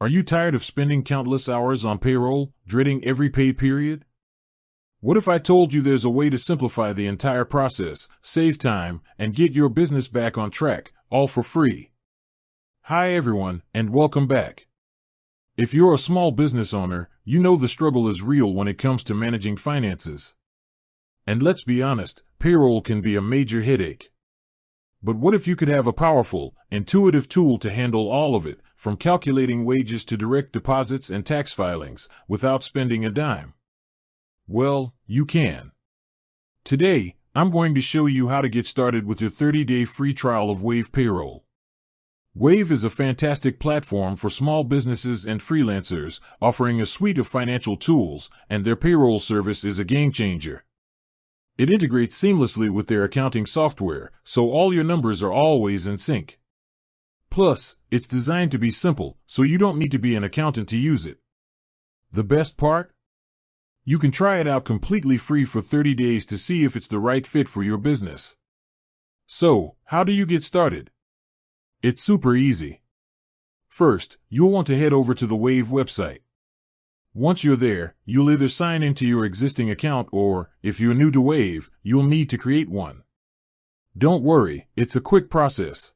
Are you tired of spending countless hours on payroll, dreading every pay period? What if I told you there's a way to simplify the entire process, save time, and get your business back on track, all for free? Hi everyone, and welcome back. If you're a small business owner, you know the struggle is real when it comes to managing finances. And let's be honest, payroll can be a major headache. But what if you could have a powerful, intuitive tool to handle all of it, from calculating wages to direct deposits and tax filings, without spending a dime? Well, you can. Today, I'm going to show you how to get started with your 30-day free trial of Wave Payroll. Wave is a fantastic platform for small businesses and freelancers, offering a suite of financial tools, and their payroll service is a game changer. It integrates seamlessly with their accounting software, so all your numbers are always in sync. Plus, it's designed to be simple, so you don't need to be an accountant to use it. The best part? You can try it out completely free for 30 days to see if it's the right fit for your business. So, how do you get started? It's super easy. First, you'll want to head over to the Wave website. Once you're there, you'll either sign into your existing account or, if you're new to Wave, you'll need to create one. Don't worry, it's a quick process.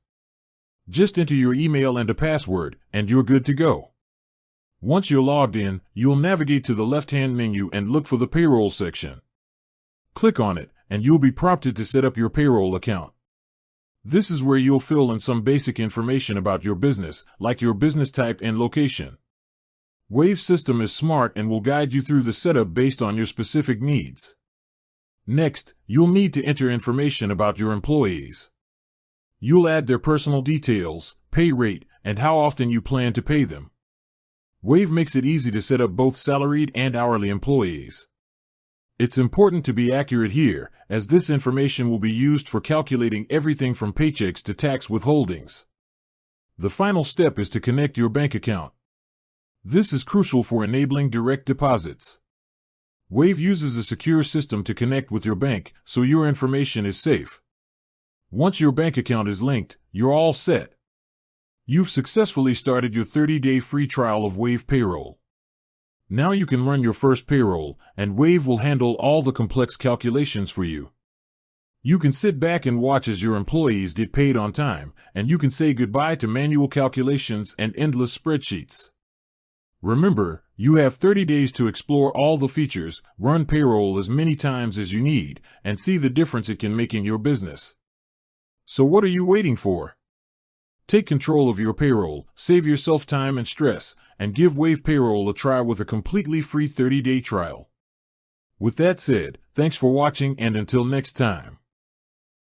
Just enter your email and a password, and you're good to go. Once you're logged in, you'll navigate to the left-hand menu and look for the payroll section. Click on it, and you'll be prompted to set up your payroll account. This is where you'll fill in some basic information about your business, like your business type and location. Wave's system is smart and will guide you through the setup based on your specific needs. Next, you'll need to enter information about your employees. You'll add their personal details, pay rate, and how often you plan to pay them. Wave makes it easy to set up both salaried and hourly employees. It's important to be accurate here, as this information will be used for calculating everything from paychecks to tax withholdings. The final step is to connect your bank account. This is crucial for enabling direct deposits. Wave uses a secure system to connect with your bank, so your information is safe. Once your bank account is linked, you're all set. You've successfully started your 30-day free trial of Wave Payroll. Now you can run your first payroll, and Wave will handle all the complex calculations for you. You can sit back and watch as your employees get paid on time, and you can say goodbye to manual calculations and endless spreadsheets. Remember, you have 30 days to explore all the features, run payroll as many times as you need, and see the difference it can make in your business. So what are you waiting for? Take control of your payroll, save yourself time and stress, and give Wave Payroll a try with a completely free 30-day trial. With that said, thanks for watching and until next time.